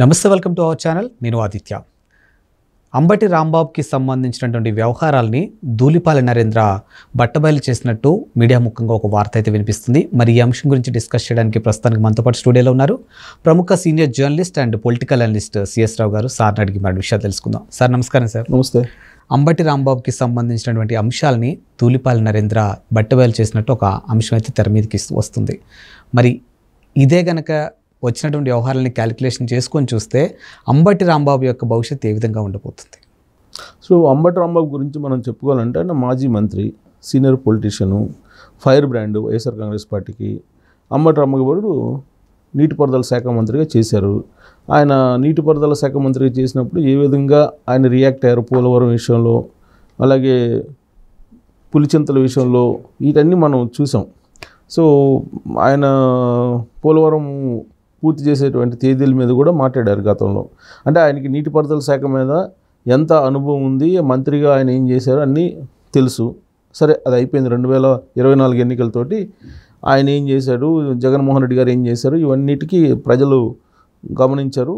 నమస్తే, welcome to our channel. నేను ఆదిత్య. అంబటి రాంబాబుకి సంబంధించినటువంటి వ్యవహారాల్ని ధూళిపాల నరేంద్ర బట్టబయలు చేసినట్టు మీడియా ముఖంగా ఒక వార్త అయితే వినిపిస్తుంది. మరి ఈ అంశం గురించి డిస్కస్ చేయడానికి ప్రస్తుతానికి మనతో పాటు స్టూడియోలో ఉన్నారు ప్రముఖ senior journalist and political analyst C S Rao గారు. సార్ని అడిగి మరి విషయాలు తెలుసుకుందాం. సార్ నమస్కారం. సార్ నమస్తే. అంబటి రాంబాబుకి సంబంధించినటువంటి అంశాలని ధూళిపాల నరేంద్ర బట్టబయలు చేసినట్టు ఒక అంశం అయితే తెర మీదకి వస్తుంది. మరి ఇదే గనక వచ్చినటువంటి వ్యవహారాలని క్యాలిక్యులేషన్ చేసుకొని చూస్తే అంబటి రాంబాబు యొక్క భవిష్యత్తు ఏ విధంగా ఉండబోతుంది? సో అంబటి రాంబాబు గురించి మనం చెప్పుకోవాలంటే ఆయన మాజీ మంత్రి, senior politician, fire brand YSR Congress పార్టీకి. అంబటి రాంబాబు గారు నీటిపారుదల శాఖ మంత్రిగా చేశారు. ఆయన నీటిపారుదల శాఖ మంత్రిగా చేసినప్పుడు ఏ విధంగా ఆయన రియాక్ట్ అయ్యారు పోలవరం విషయంలో, అలాగే పులిచింతల విషయంలో, వీటన్నీ మనం చూసాం. సో ఆయన పోలవరం పూర్తి చేసేటువంటి తేదీల మీద కూడా మాట్లాడారు గతంలో. అంటే ఆయనకి నీటిపారుదల శాఖ మీద ఎంత అనుభవం ఉంది, మంత్రిగా ఆయన ఏం చేశారు అన్నీ తెలుసు. సరే, అది అయిపోయింది. 2024 ఎన్నికలతోటి ఆయన ఏం చేశాడు, జగన్మోహన్ రెడ్డి గారు ఏం చేశారు, ఇవన్నిటికీ ప్రజలు గమనించారు,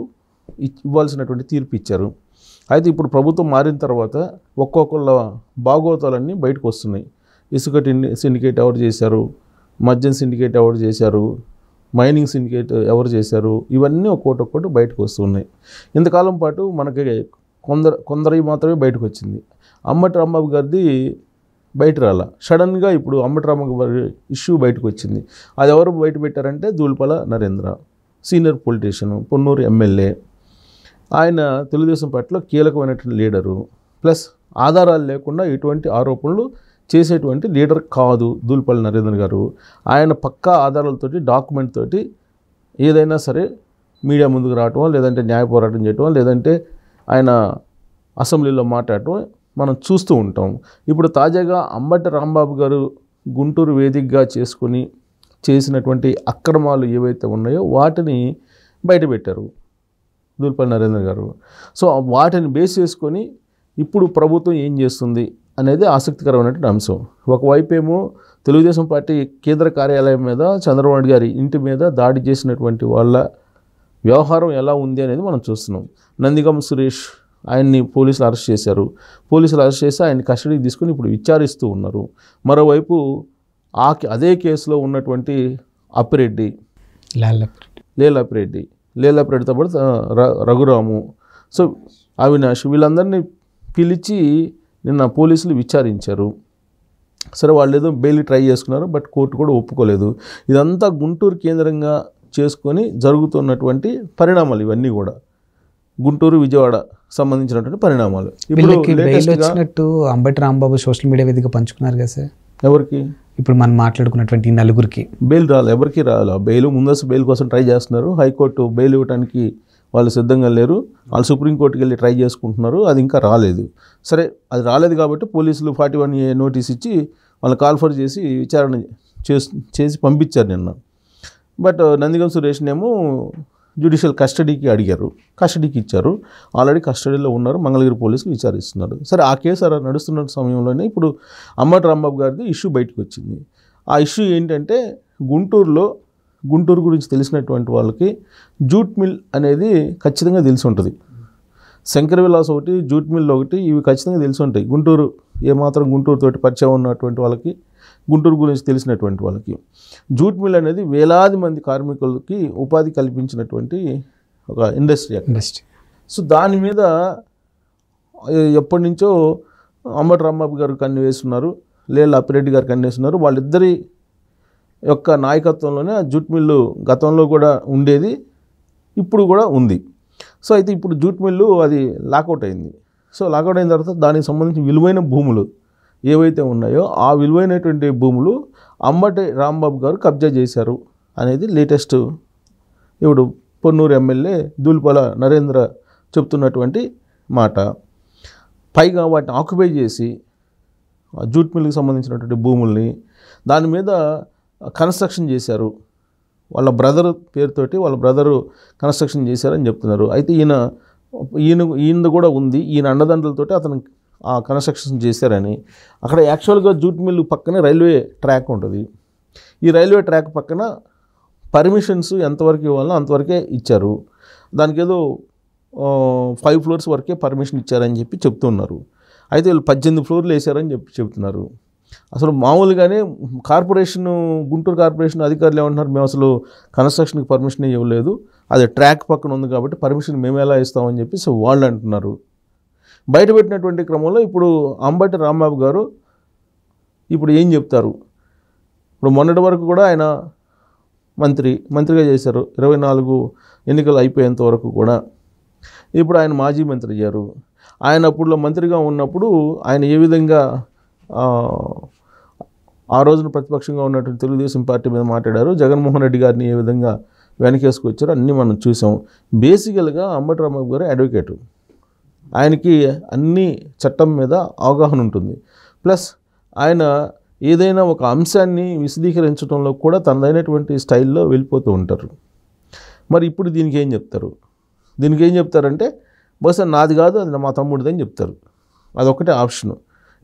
ఇవ్వాల్సినటువంటి తీర్పు ఇచ్చారు. అయితే ఇప్పుడు ప్రభుత్వం మారిన తర్వాత ఒక్కొక్కళ్ళ బాగోతాలన్నీ బయటకు వస్తున్నాయి. ఇసుక సిండికేట్ ఎవరు చేశారు, మద్యం సిండికేట్ ఎవరు చేశారు, మైనింగ్ సిండికేట్ ఎవరు చేశారు, ఇవన్నీ ఒక్కొక్కటి బయటకు వస్తున్నాయి. ఇంతకాలం పాటు మనకి కొందరి మాత్రమే బయటకు వచ్చింది. అంబటి రాంబాబు గారిది బయట రాల. సడన్గా ఇప్పుడు అంబటి రాంబాబు గారి ఇష్యూ బయటకు వచ్చింది. అది ఎవరు బయట పెట్టారంటే Dhulipalla Narendra, senior politician, Ponnuru MLA. ఆయన తెలుగుదేశం పార్టీలో కీలకమైనటువంటి లీడరు, ప్లస్ ఆధారాలు లేకుండా ఎటువంటి ఆరోపణలు చేసేటువంటి లీడర్ కాదు ధూళిపాల నరేంద్ర గారు. ఆయన పక్కా ఆధారాలతోటి, డాక్యుమెంట్ తోటి ఏదైనా సరే మీడియా ముందుకు రావటం, లేదంటే న్యాయ పోరాటం చేయటం, లేదంటే ఆయన అసెంబ్లీలో మాట్లాడటం మనం చూస్తూ ఉంటాం. ఇప్పుడు తాజాగా అంబటి రాంబాబు గారు గుంటూరు వేదికగా చేసుకుని చేసినటువంటి అక్రమాలు ఏవైతే ఉన్నాయో వాటిని బయటపెట్టారు ధూళిపాల నరేంద్ర గారు. సో వాటిని బేస్ చేసుకొని ఇప్పుడు ప్రభుత్వం ఏం చేస్తుంది అనేది ఆసక్తికరమైనటువంటి అంశం. ఒకవైపు ఏమో తెలుగుదేశం పార్టీ కేంద్ర కార్యాలయం మీద, చంద్రబాబు నాయుడు గారి ఇంటి మీద దాడి చేసినటువంటి వాళ్ళ వ్యవహారం ఎలా ఉంది అనేది మనం చూస్తున్నాం. నందిగం సురేష్, ఆయన్ని పోలీసులు అరెస్ట్ చేశారు. పోలీసులు అరెస్ట్ చేసి ఆయన్ని కస్టడీకి తీసుకుని ఇప్పుడు విచారిస్తూ ఉన్నారు. మరోవైపు అదే కేసులో ఉన్నటువంటి అప్పిరెడ్డి, లేలాపిరెడ్డితో పాటు రఘురాము, సో అవినాష్, వీళ్ళందరినీ పిలిచి నిన్న పోలీసులు విచారించారు. సరే, వాళ్ళు ఏదో బెయిల్ ట్రై చేసుకున్నారు, బట్ కోర్టు కూడా ఒప్పుకోలేదు. ఇదంతా గుంటూరు కేంద్రంగా చేసుకొని జరుగుతున్నటువంటి పరిణామాలు ఇవన్నీ కూడా. గుంటూరు, విజయవాడ సంబంధించినటువంటి పరిణామాలు. ఇప్పుడు అంబటి రాంబాబు సోషల్ మీడియా వేదికగా పంచుకున్నారు కదా సార్. ఎవరికి? ఇప్పుడు మనం మాట్లాడుకున్నటువంటి నలుగురికి బెయిల్ రాలేదు. ఎవరికి రాలేదు బెయిల్. ముందస్తు బెయిల్ కోసం ట్రై చేస్తున్నారు. హైకోర్టు బెయిల్ ఇవ్వడానికి వాళ్ళు సిద్ధంగా లేరు. వాళ్ళు సుప్రీంకోర్టుకి వెళ్ళి ట్రై చేసుకుంటున్నారు. అది ఇంకా రాలేదు. సరే, అది రాలేదు కాబట్టి పోలీసులు 41A నోటీస్ ఇచ్చి వాళ్ళు కాల్ఫర్ చేసి విచారణ చేసి పంపించారు నిన్న. బట్ నందిగం సురేష్నేమో జ్యుడిషియల్ కస్టడీకి అడిగారు, కస్టడీకి ఇచ్చారు. ఆల్రెడీ కస్టడీలో ఉన్నారు. మంగళగిరి పోలీసులు విచారిస్తున్నారు. సరే, ఆ కేసు అలా నడుస్తున్న సమయంలోనే ఇప్పుడు అంబటి రాంబాబు గారిది ఇష్యూ బయటకు వచ్చింది. ఆ ఇష్యూ ఏంటంటే గుంటూరు గురించి తెలిసినటువంటి వాళ్ళకి జూట్ మిల్ అనేది ఖచ్చితంగా తెలిసి ఉంటుంది. శంకర విలాస్ ఒకటి, జూట్ మిల్ ఒకటి, ఇవి ఖచ్చితంగా తెలిసి ఉంటాయి. గుంటూరు ఏమాత్రం గుంటూరుతోటి పరిచయం ఉన్నటువంటి వాళ్ళకి, గుంటూరు గురించి తెలిసినటువంటి వాళ్ళకి జూట్ మిల్ అనేది వేలాది మంది కార్మికులకి ఉపాధి కల్పించినటువంటి ఒక ఇండస్ట్రీ. సో దాని మీద ఎప్పటి నుంచో అంబటి రాంబాబు గారు కన్ను వేస్తున్నారు, లేలాపిరెడ్డి గారు కన్ను వేస్తున్నారు. వాళ్ళిద్దరి యొక్క నాయకత్వంలోనే ఆ జూట్ మిల్లు గతంలో కూడా ఉండేది, ఇప్పుడు కూడా ఉంది. సో అయితే ఇప్పుడు జూట్ మిల్లు అది లాకౌట్ అయింది. సో లాకౌట్ అయిన తర్వాత దానికి సంబంధించిన విలువైన భూములు ఏవైతే ఉన్నాయో ఆ విలువైనటువంటి భూములు అంబటి రాంబాబు గారు కబ్జా చేశారు అనేది లేటెస్ట్ ఇప్పుడు పొన్నూరు ఎమ్మెల్యే ధూళిపాల నరేంద్ర చెప్తున్నటువంటి మాట. పైగా వాటిని ఆక్యుపై చేసి జూట్ మిల్కి సంబంధించినటువంటి భూముల్ని దాని మీద కన్స్ట్రక్షన్ చేశారు. వాళ్ళ బ్రదరు పేరుతోటి వాళ్ళ బ్రదరు కన్స్ట్రక్షన్ చేశారని చెప్తున్నారు. అయితే ఈయన కూడా ఉంది, ఈయన అండదండలతోటి అతను ఆ కన్స్ట్రక్షన్ చేశారని. అక్కడ యాక్చువల్గా జూట్ మిల్లు పక్కనే రైల్వే ట్రాక్ ఉంటుంది. ఈ రైల్వే ట్రాక్ పక్కన పర్మిషన్స్ ఎంతవరకు ఇవ్వాలో అంతవరకే ఇచ్చారు. దానికి ఏదో 5 ఫ్లోర్స్ వరకే పర్మిషన్ ఇచ్చారని చెప్పి చెప్తున్నారు. అయితే వీళ్ళు 18 ఫ్లోర్లు వేసారని చెప్తున్నారు. అసలు మామూలుగానే కార్పొరేషన్, గుంటూరు కార్పొరేషన్ అధికారులు ఏమంటున్నారు, మేము అసలు కన్స్ట్రక్షన్కి పర్మిషన్ ఇవ్వలేదు, అది ట్రాక్ పక్కన ఉంది కాబట్టి పర్మిషన్ మేము ఎలా ఇస్తామని చెప్పి వాళ్ళు అంటున్నారు. బయటపెట్టినటువంటి క్రమంలో ఇప్పుడు అంబటి రాంబాబు గారు ఇప్పుడు ఏం చెప్తారు? ఇప్పుడు మొన్నటి వరకు కూడా ఆయన మంత్రిగా చేశారు, 24 ఎన్నికలు అయిపోయేంత వరకు కూడా. ఇప్పుడు ఆయన మాజీ మంత్రి అయ్యారు. ఆయన అప్పుడులో మంత్రిగా ఉన్నప్పుడు ఆయన ఏ విధంగా ఆ రోజున ప్రతిపక్షంగా ఉన్నటువంటి తెలుగుదేశం పార్టీ మీద మాట్లాడారు, జగన్మోహన్ రెడ్డి గారిని ఏ విధంగా వెనకేసుకొచ్చారో అన్నీ మనం చూసాం. బేసికల్గా అంబటి రాంబాబు గారు అడ్వకేటు, ఆయనకి అన్ని చట్టం మీద అవగాహన ఉంటుంది. ప్లస్ ఆయన ఏదైనా ఒక అంశాన్ని విశదీకరించడంలో కూడా తనదైనటువంటి స్టైల్లో వెళ్ళిపోతూ ఉంటారు. మరి ఇప్పుడు దీనికి ఏం చెప్తారు? దీనికి ఏం చెప్తారంటే బహుశా నాది కాదు, అది మా తమ్ముడిది అని చెప్తారు. అదొక్కటే ఆప్షను.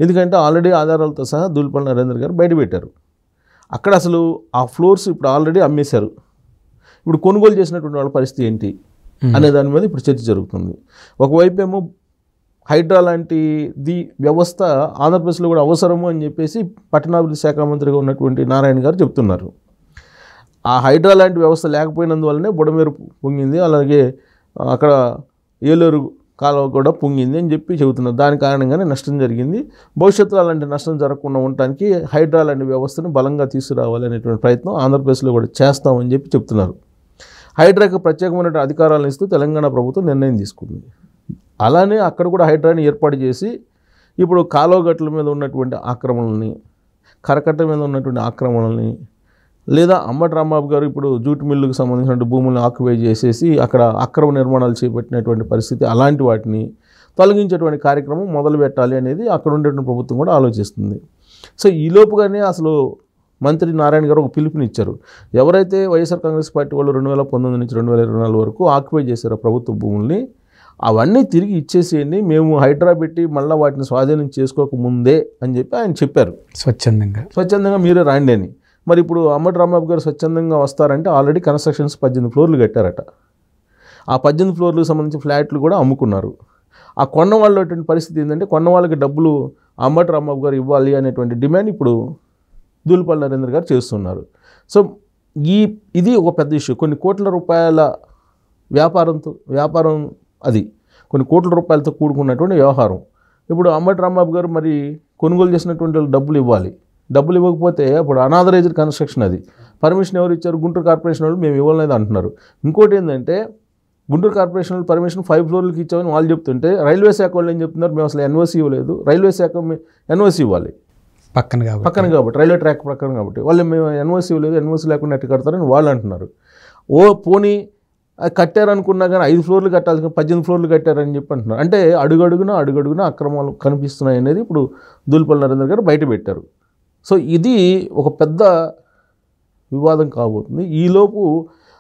ఎందుకంటే ఆల్రెడీ ఆధారాలతో సహా దూలిపల్లి నరేంద్ర గారు బయటపెట్టారు. అక్కడ అసలు ఆ ఫ్లోర్స్ ఇప్పుడు ఆల్రెడీ అమ్మేశారు. ఇప్పుడు కొనుగోలు చేసినటువంటి వాళ్ళ పరిస్థితి ఏంటి అనే దాని మీద ఇప్పుడు చర్చ జరుగుతుంది. ఒకవైపు ఏమో హైడ్రా లాంటిది వ్యవస్థ ఆంధ్రప్రదేశ్లో కూడా అవసరము అని చెప్పేసి పట్టణాభివృద్ధి శాఖ మంత్రిగా ఉన్నటువంటి నారాయణ గారు చెప్తున్నారు. ఆ హైడ్రా లాంటి వ్యవస్థ లేకపోయినందువల్లనే బుడమేరు పొంగింది, అలాగే అక్కడ ఏలూరు కాలువ కూడా పొంగింది అని చెప్పి చెబుతున్నారు. దాని కారణంగానే నష్టం జరిగింది. భవిష్యత్తులో అలాంటి నష్టం జరగకుండా ఉండటానికి హైడ్రా లాంటి వ్యవస్థను బలంగా తీసుకురావాలి అనేటువంటి ప్రయత్నం ఆంధ్రప్రదేశ్లో కూడా చేస్తామని చెప్పి చెప్తున్నారు. హైడ్రాకి ప్రత్యేకమైన అధికారాలను ఇస్తూ తెలంగాణ ప్రభుత్వం నిర్ణయం తీసుకుంది. అలానే అక్కడ కూడా హైడ్రాని ఏర్పాటు చేసి ఇప్పుడు కాలువ గట్ల మీద ఉన్నటువంటి ఆక్రమణల్ని, కరకట్ట మీద ఉన్నటువంటి ఆక్రమణల్ని, లేదా అంబటి రాంబాబు గారు ఇప్పుడు జూట్ మిల్లుకు సంబంధించిన భూములను ఆక్యుపై చేసేసి అక్కడ అక్రమ నిర్మాణాలు చేపట్టినటువంటి పరిస్థితి, అలాంటి వాటిని తొలగించేటువంటి కార్యక్రమం మొదలు పెట్టాలి అనేది అక్కడ ఉండేటువంటి ప్రభుత్వం కూడా ఆలోచిస్తుంది. సో ఈ లోపుగానే అసలు మంత్రి నారాయణ గారు ఒక పిలుపునిచ్చారు. ఎవరైతే వైఎస్ఆర్ కాంగ్రెస్ పార్టీ వాళ్ళు 2019 నుంచి 2024 వరకు ఆక్యుపై చేశారో ప్రభుత్వ భూముల్ని, అవన్నీ తిరిగి ఇచ్చేసేయండి, మేము హైడ్రా పెట్టి మళ్ళీ వాటిని స్వాధీనం చేసుకోకముందే అని చెప్పి ఆయన చెప్పారు. స్వచ్ఛందంగా మీరే రాండి అని. మరి ఇప్పుడు అంబటి రాంబాబు గారు స్వచ్ఛందంగా వస్తారంటే ఆల్రెడీ కన్స్ట్రక్షన్స్ 18 ఫ్లోర్లు కట్టారట. ఆ 18 ఫ్లోర్లకు సంబంధించిన ఫ్లాట్లు కూడా అమ్ముకున్నారు. ఆ కొన్న వాళ్ళటువంటి పరిస్థితి ఏంటంటే కొన్న వాళ్ళకి డబ్బులు అంబటి రాంబాబు గారు ఇవ్వాలి అనేటువంటి డిమాండ్ ఇప్పుడు దూలిపల్లి నరేంద్ర గారు చేస్తున్నారు. సో ఇది ఒక పెద్ద ఇష్యూ. కొన్ని కోట్ల రూపాయల వ్యాపారం అది కొన్ని కోట్ల రూపాయలతో కూడుకున్నటువంటి వ్యవహారం. ఇప్పుడు అంబటి రాంబాబు గారు మరి కొనుగోలు చేసినటువంటి వాళ్ళు డబ్బులు ఇవ్వాలి. డబ్బులు ఇవ్వకపోతే ఇప్పుడు అనాథరైజ్డ్ కన్స్ట్రక్షన్, అది పర్మిషన్ ఎవరు ఇచ్చారు? గుంటూరు కార్పొరేషన్ వాళ్ళు మేము ఇవ్వలేదు అంటున్నారు. ఇంకోటి ఏంటంటే గుంటూరు కార్పొరేషన్ వాళ్ళు పర్మిషన్ 5 ఫ్లోర్లకి ఇచ్చామని వాళ్ళు చెప్తుంటే రైల్వే శాఖ వాళ్ళు ఏం చెప్తున్నారు, మేము అసలు ఎన్ఓసీ ఇవ్వలేదు, రైల్వే శాఖ ఎన్ఓసీ ఇవ్వాలి పక్కన కాబట్టి రైల్వే ట్రాక్ పక్కన కాబట్టి వాళ్ళు మేము ఎన్ఓసీ ఇవ్వలేదు, ఎన్ఓసీ లేకుండా ఎట్టు కడతారని వాళ్ళు అంటున్నారు. పోనీ కట్టారనుకున్నా కానీ 5 ఫ్లోర్లు కట్టాల్సిన 18 ఫ్లోర్లు కట్టారని చెప్పి అంటున్నారు. అంటే అడుగడుగున అక్రమాలు కనిపిస్తున్నాయి అనేది ఇప్పుడు దూలిపల్లి నరేంద్ర గారు బయట పెట్టారు. సో ఇది ఒక పెద్ద వివాదం కాబోతుంది. ఈలోపు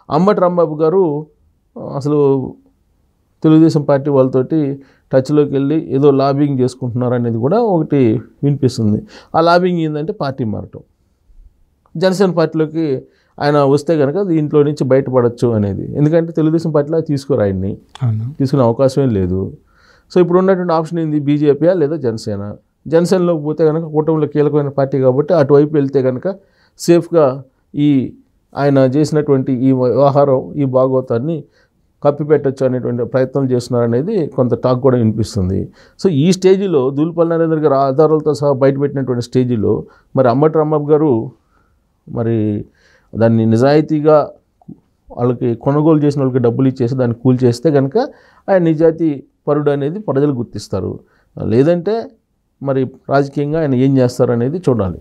అంబటి రాంబాబు గారు అసలు తెలుగుదేశం పార్టీ వాళ్ళతోటి టచ్లోకి వెళ్ళి ఏదో లాబింగ్ చేసుకుంటున్నారు అనేది కూడా ఒకటి వినిపిస్తుంది. ఆ లాబింగ్ ఏంటంటే పార్టీ మారటం, జనసేన పార్టీలోకి ఆయన వస్తే కనుక దీంట్లో నుంచి బయటపడవచ్చు అనేది. ఎందుకంటే తెలుగుదేశం పార్టీలో తీసుకోరు, ఆయన్ని తీసుకునే అవకాశమే లేదు. సో ఇప్పుడు ఉన్నటువంటి ఆప్షన్ ఏంది, బీజేపీయా లేదా జనసేనలోకి పోతే కనుక కూటమిలో కీలకమైన పార్టీ కాబట్టి అటువైపు వెళ్తే కనుక సేఫ్గా ఆయన చేసినటువంటి ఈ వ్యవహారం, ఈ భాగవతాన్ని కప్పిపెట్టచ్చు అనేటువంటి ప్రయత్నం చేస్తున్నారనేది కొంత టాక్ కూడా వినిపిస్తుంది. సో ఈ స్టేజిలో దూలిపల్లి నరేంద్ర గారు ఆధారాలతో సహా బయటపెట్టినటువంటి స్టేజిలో మరి అంబటి రాంబాబు గారు మరి దాన్ని నిజాయితీగా వాళ్ళకి కొనుగోలు చేసిన వాళ్ళకి డబ్బులు ఇచ్చేసి దాన్ని కూల్ చేస్తే కనుక ఆయన నిజాయితీ పరుడు అనేది ప్రజలు గుర్తిస్తారు. లేదంటే మరి రాజకీయంగా ఆయన ఏం చేస్తారు అనేది చూడాలి.